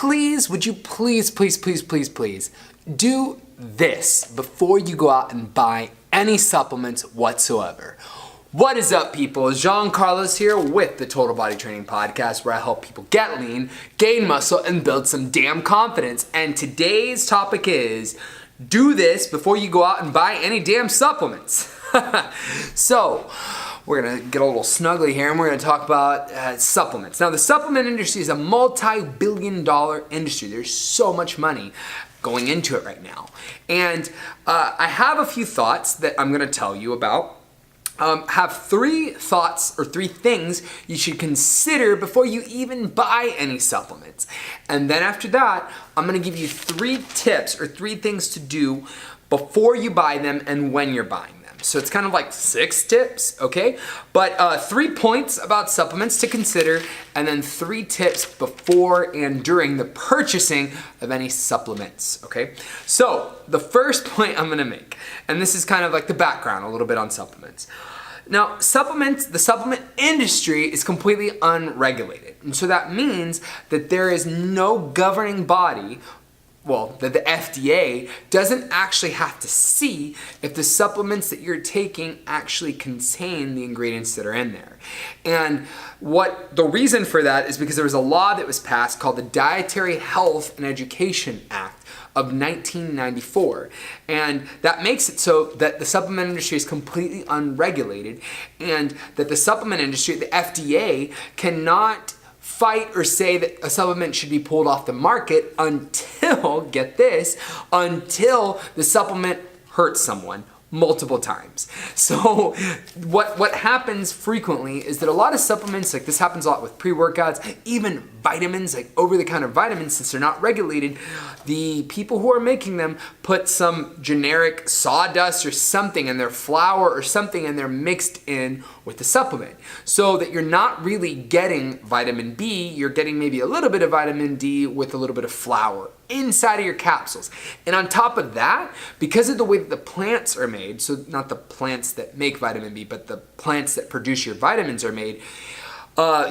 would you please do this before you go out and buy any supplements whatsoever. What is up, people? Jean Carlos here with the Total Body Training Podcast, where I help people get lean, gain muscle, and build some damn confidence. And today's topic is, do this before you go out and buy any damn supplements. So, we're gonna get a little snuggly here and we're gonna talk about supplements. Now, the supplement industry is a multi-billion-dollar industry. There's so much money going into it right now. And I have a few thoughts that I'm gonna tell you about. Have three thoughts or three things you should consider before you even buy any supplements. And then after that, I'm gonna give you three tips or three things to do before you buy them and when you're buying them. So it's kind of like 6 tips, okay? But 3 points about supplements to consider, and then 3 tips before and during the purchasing of any supplements, okay? So the first point I'm gonna make, and this is kind of like the background a little bit on supplements. Now, the supplement industry is completely unregulated. And so that means that there is no governing body, that the FDA doesn't actually have to see if the supplements that you're taking actually contain the ingredients that are in there. And the reason for that is because there was a law that was passed called the Dietary Health and Education Act of 1994. And that makes it so that the supplement industry is completely unregulated, and that the supplement industry, the FDA, cannot fight or say that a supplement should be pulled off the market until, get this, until the supplement hurts someone multiple times. So what happens frequently is that a lot of supplements, like this happens a lot with pre-workouts, even vitamins, like over-the-counter vitamins, since they're not regulated, the people who are making them put some generic sawdust or something in their flour or something, and they're mixed in with the supplement. So that you're not really getting vitamin B, you're getting maybe a little bit of vitamin D with a little bit of flour inside of your capsules. And on top of that, because of the way that the plants are made, so not the plants that make vitamin B, but the plants that produce your vitamins are made,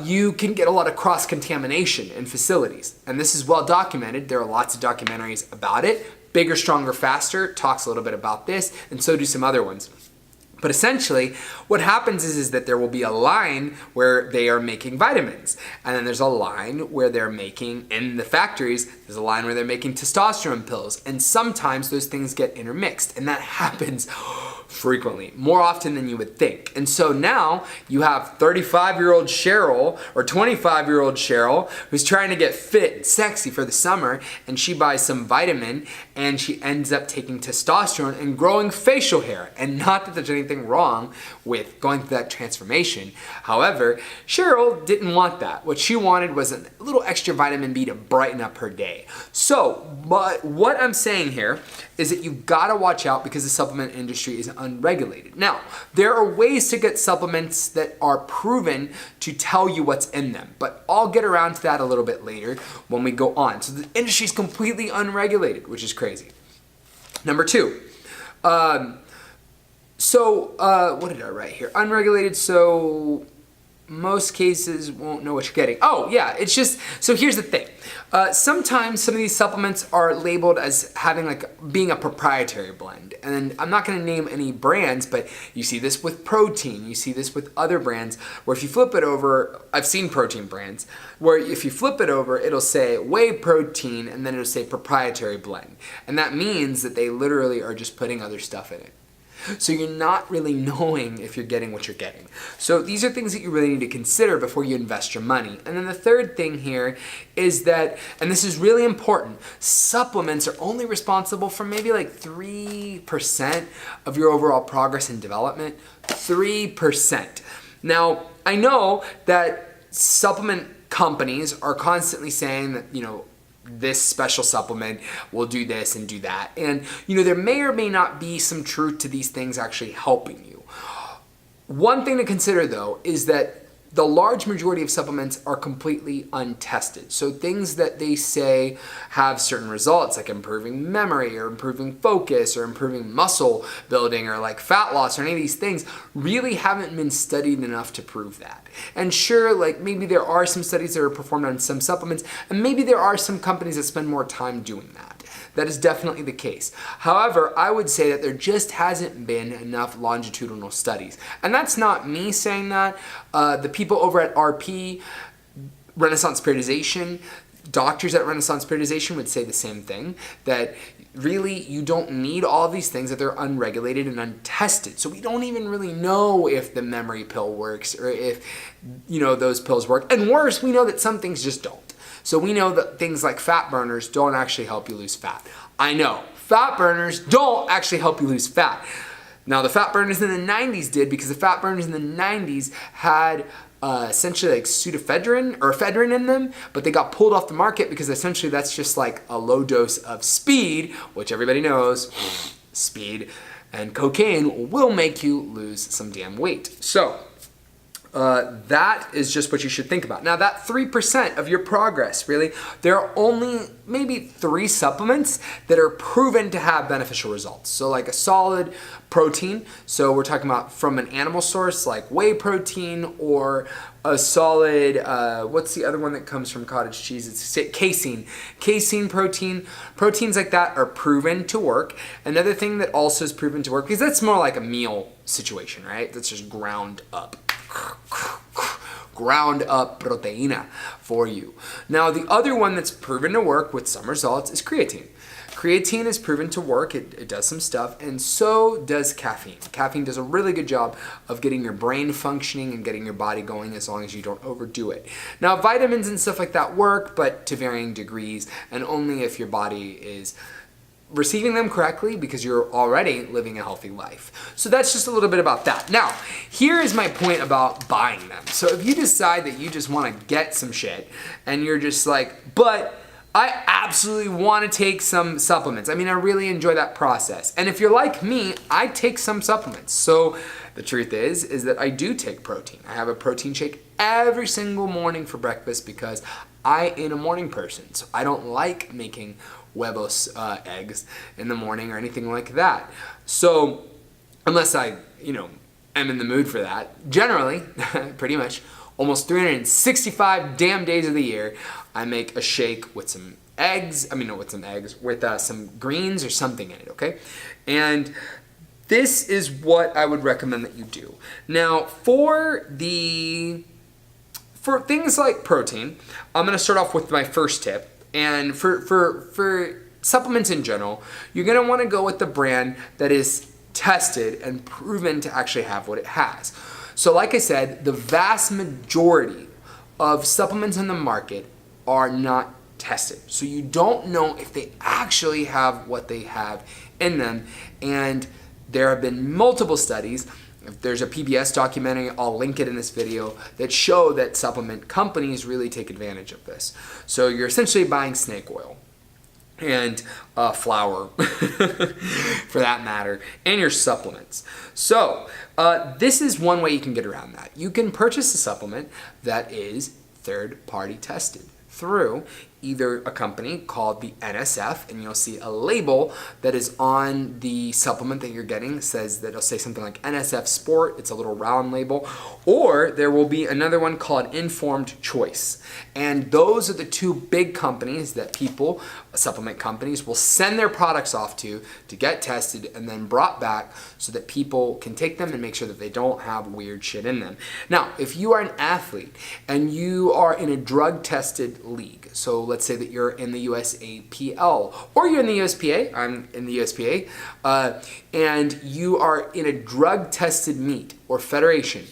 you can get a lot of cross-contamination in facilities. And this is well documented. There are lots of documentaries about it. Bigger, Stronger, Faster talks a little bit about this, and so do some other ones. But essentially, what happens is that there will be a line where they are making vitamins. And then there's a line where they're making, in the factories, there's a line where they're making testosterone pills. And sometimes those things get intermixed. And that happens frequently, more often than you would think. And so now you have 35-year-old Cheryl or 25-year-old Cheryl who's trying to get fit and sexy for the summer, and she buys some vitamin and she ends up taking testosterone and growing facial hair. And not that there's anything wrong with going through that transformation. However, Cheryl didn't want that. What she wanted was a little extra vitamin B to brighten up her day. So, but what I'm saying here is that you've got to watch out because the supplement industry is unregulated. Now, there are ways to get supplements that are proven to tell you what's in them, but I'll get around to that a little bit later when we go on. So the industry is completely unregulated, which is crazy. Number 2, what did I write here? Unregulated, so most cases won't know what you're getting. Oh, yeah, it's just, so here's the thing. Sometimes some of these supplements are labeled as being a proprietary blend. And I'm not going to name any brands, but you see this with protein. You see this with other brands where if you flip it over, I've seen protein brands, where if you flip it over, it'll say whey protein and then it'll say proprietary blend. And that means that they literally are just putting other stuff in it. So you're not really knowing if you're getting what you're getting. So these are things that you really need to consider before you invest your money. And then the third thing here is that, and this is really important, supplements are only responsible for maybe like 3% of your overall progress and development. 3%. Now, I know that supplement companies are constantly saying that, this special supplement will do this and do that. And, there may or may not be some truth to these things actually helping you. One thing to consider, though, is that the large majority of supplements are completely untested. So things that they say have certain results, like improving memory or improving focus or improving muscle building or like fat loss or any of these things, really haven't been studied enough to prove that. And sure, like maybe there are some studies that are performed on some supplements, and maybe there are some companies that spend more time doing that. That is definitely the case. However, I would say that there just hasn't been enough longitudinal studies. And that's not me saying that. The people over at RP, Renaissance Periodization, doctors at Renaissance Periodization would say the same thing, that really you don't need all these things, that they're unregulated and untested. So we don't even really know if the memory pill works or if, those pills work. And worse, we know that some things just don't. So we know that things like fat burners don't actually help you lose fat. I know, fat burners don't actually help you lose fat. Now the fat burners in the 90s did, because the fat burners in the 90s had essentially like pseudoephedrine or ephedrine in them, but they got pulled off the market because essentially that's just like a low dose of speed, which everybody knows, speed and cocaine will make you lose some damn weight. So that is just what you should think about. Now that 3% of your progress, really, there are only maybe 3 supplements that are proven to have beneficial results. So like a solid protein, so we're talking about from an animal source like whey protein, or a solid, what's the other one that comes from cottage cheese? It's casein. Casein protein. Proteins like that are proven to work. Another thing that also is proven to work, because that's more like a meal situation, right? That's just ground up protein for you. Now the other one that's proven to work with some results is creatine. Creatine is proven to work, it does some stuff, and so does caffeine. Caffeine does a really good job of getting your brain functioning and getting your body going, as long as you don't overdo it. Now vitamins and stuff like that work, but to varying degrees, and only if your body is receiving them correctly, because you're already living a healthy life. So that's just a little bit about that. Now, here is my point about buying them. So if you decide that you just want to get some shit and you're just like, but I absolutely want to take some supplements. I mean, I really enjoy that process. And if you're like me, I take some supplements. So the truth is that I do take protein. I have a protein shake every single morning for breakfast, because I am a morning person. So I don't like making huevos, eggs in the morning or anything like that. So unless I, am in the mood for that, generally, pretty much almost 365 damn days of the year, I make a shake with some eggs, with some greens or something in it, okay? And this is what I would recommend that you do. Now, for things like protein, I'm gonna start off with my first tip. And for supplements in general, you're gonna wanna go with the brand that is tested and proven to actually have what it has. So like I said, the vast majority of supplements in the market are not tested. So you don't know if they actually have what they have in them. And there have been multiple studies. If there's a PBS documentary, I'll link it in this video, that show that supplement companies really take advantage of this. So you're essentially buying snake oil and flour, for that matter, and your supplements. So this is one way you can get around that. You can purchase a supplement that is third-party tested through either a company called the NSF, and you'll see a label that is on the supplement that you're getting, says that it'll say something like NSF Sport. It's a little round label. Or there will be another one called Informed Choice. And those are the two big companies that people, supplement companies, will send their products off to get tested and then brought back so that people can take them and make sure that they don't have weird shit in them. Now, if you are an athlete and you are in a drug-tested league, so let's say that you're in the USAPL, or you're in the USPA, I'm in the USPA, and you are in a drug-tested meet or federation,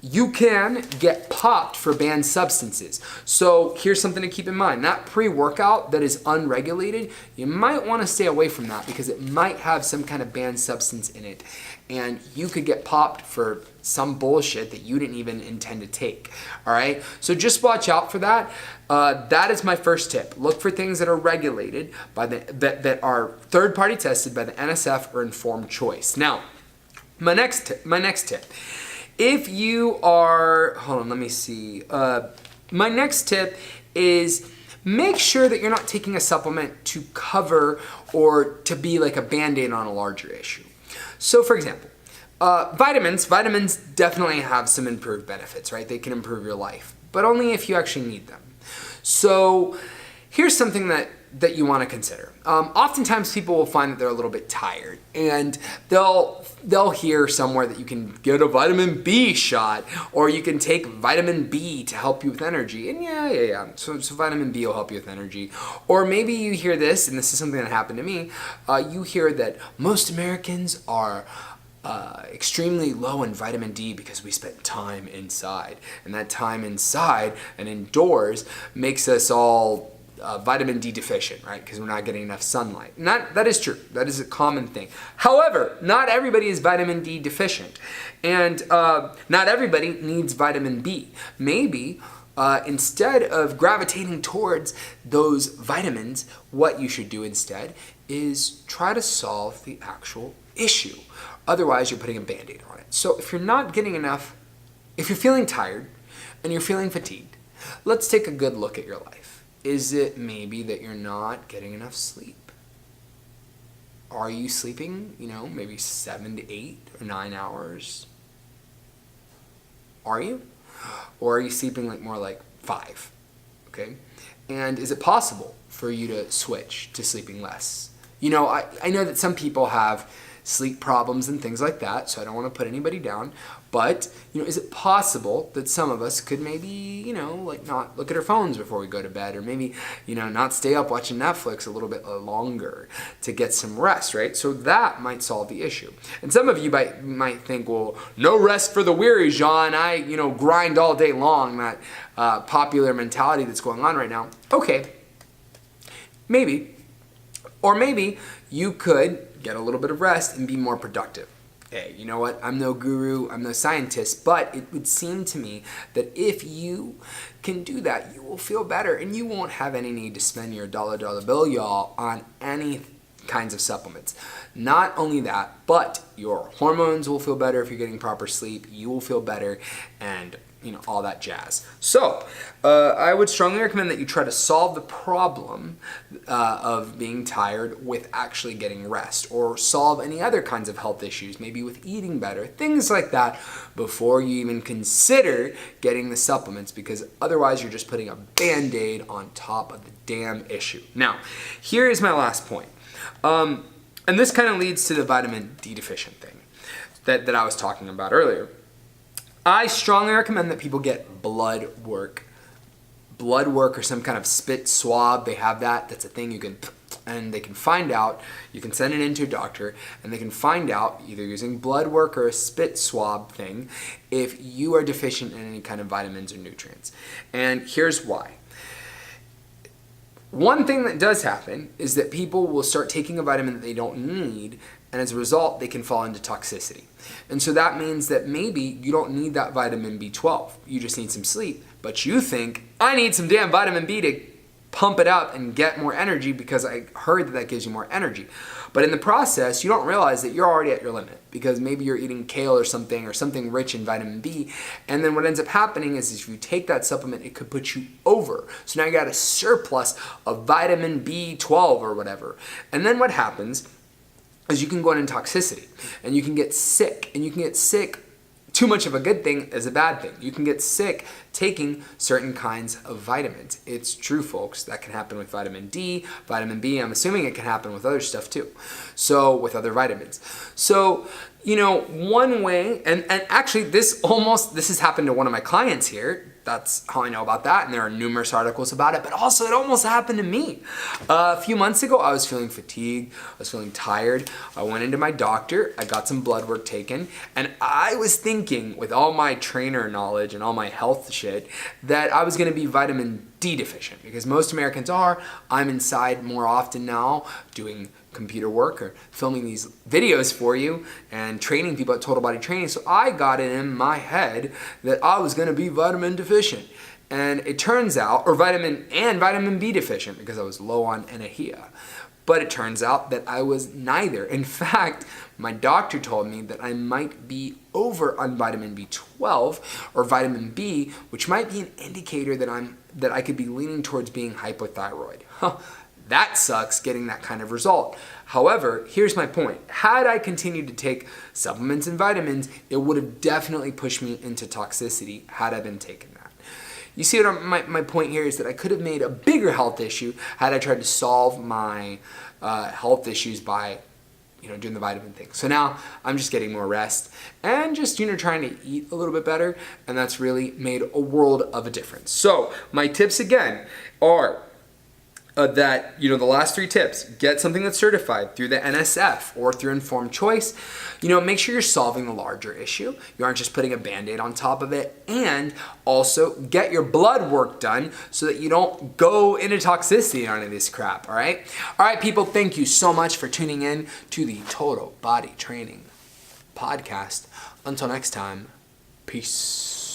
you can get popped for banned substances. So here's something to keep in mind. That pre-workout that is unregulated, you might want to stay away from that because it might have some kind of banned substance in it. And you could get popped for some bullshit that you didn't even intend to take. All right? So just watch out for that. That is my first tip. Look for things that are regulated by that are third-party tested by the NSF or Informed Choice. Now, my next tip If you are, hold on, let me see. My next tip is make sure that you're not taking a supplement to cover or to be like a Band-Aid on a larger issue. So for example, vitamins definitely have some improved benefits, right? They can improve your life, but only if you actually need them. So here's something that you want to consider. Oftentimes people will find that they're a little bit tired, and they'll hear somewhere that you can get a vitamin B shot, or you can take vitamin B to help you with energy. And yeah. So vitamin B will help you with energy. Or maybe you hear this, and this is something that happened to me. You hear that most Americans are extremely low in vitamin D because we spent time inside, and that time inside and indoors makes us all vitamin D deficient, right? Because we're not getting enough sunlight. And that is true. That is a common thing. However, not everybody is vitamin D deficient, and not everybody needs vitamin B. Maybe instead of gravitating towards those vitamins, what you should do instead is try to solve the actual issue. Otherwise, you're putting a Band-Aid on it. So if you're not getting enough, if you're feeling tired and you're feeling fatigued, let's take a good look at your life. Is it maybe that you're not getting enough sleep? Are you sleeping, maybe 7 to 8 or 9 hours? Are you? Or are you sleeping more like 5? Okay? And is it possible for you to switch to sleeping less? I know that some people have sleep problems and things like that, so I don't want to put anybody down, but is it possible that some of us could maybe not look at our phones before we go to bed, or maybe not stay up watching Netflix a little bit longer to get some rest, right? So that might solve the issue. And some of you might think, well, no rest for the weary, Jean. I grind all day long. That popular mentality that's going on right now. Okay, maybe. Or maybe you could get a little bit of rest and be more productive. Hey, you know what? I'm no guru, I'm no scientist, but it would seem to me that if you can do that, you will feel better, and you won't have any need to spend your dollar bill, y'all, on any kinds of supplements. Not only that, but your hormones will feel better if you're getting proper sleep. You will feel better, and all that jazz. So I would strongly recommend that you try to solve the problem of being tired with actually getting rest, or solve any other kinds of health issues, maybe with eating better, things like that, before you even consider getting the supplements, because otherwise you're just putting a Band-Aid on top of the damn issue. Now, here is my last point. And this kind of leads to the vitamin D deficient thing that I was talking about earlier. I strongly recommend that people get blood work or some kind of spit swab. They have that. That's a thing they can find out. You can send it in to a doctor, and they can find out, either using blood work or a spit swab thing, if you are deficient in any kind of vitamins or nutrients. And here's why. One thing that does happen is that people will start taking a vitamin that they don't need, and as a result, they can fall into toxicity. And so that means that maybe you don't need that vitamin B12. You just need some sleep. But you think, I need some damn vitamin B to pump it up and get more energy because I heard that gives you more energy. But in the process, you don't realize that you're already at your limit, because maybe you're eating kale or something rich in vitamin B. And then what ends up happening is if you take that supplement, it could put you over. So now you got a surplus of vitamin B12 or whatever. And then what happens is you can go into toxicity, and you can get sick, Too much of a good thing is a bad thing. You can get sick taking certain kinds of vitamins. It's true, folks. That can happen with vitamin D, vitamin B. I'm assuming it can happen with other stuff too. So with other vitamins. So, one way, and actually this has happened to one of my clients here. That's how I know about that, and there are numerous articles about it, but also it almost happened to me. A few months ago, I was feeling fatigued, I was feeling tired. I went into my doctor, I got some blood work taken, and I was thinking, with all my trainer knowledge and all my health shit, that I was gonna be vitamin D deficient, because most Americans are. I'm inside more often now doing computer work or filming these videos for you and training people at Total Body Training. So I got it in my head that I was going to be vitamin deficient. And it turns out, or vitamin B deficient because I was low on NAHEA. But it turns out that I was neither. In fact, my doctor told me that I might be over on vitamin B12 or vitamin B, which might be an indicator that I could be leaning towards being hypothyroid. That sucks getting that kind of result. However, here's my point. Had I continued to take supplements and vitamins, it would have definitely pushed me into toxicity had I been taking that. You see what my point here is that I could have made a bigger health issue had I tried to solve my health issues by doing the vitamin thing. So now I'm just getting more rest and just trying to eat a little bit better, and that's really made a world of a difference. So my tips again are that the last 3 tips: get something that's certified through the NSF or through Informed Choice. Make sure you're solving the larger issue. You aren't just putting a Band-Aid on top of it. And also get your blood work done so that you don't go into toxicity on any of this crap. All right, people. Thank you so much for tuning in to the Total Body Training Podcast. Until next time, peace.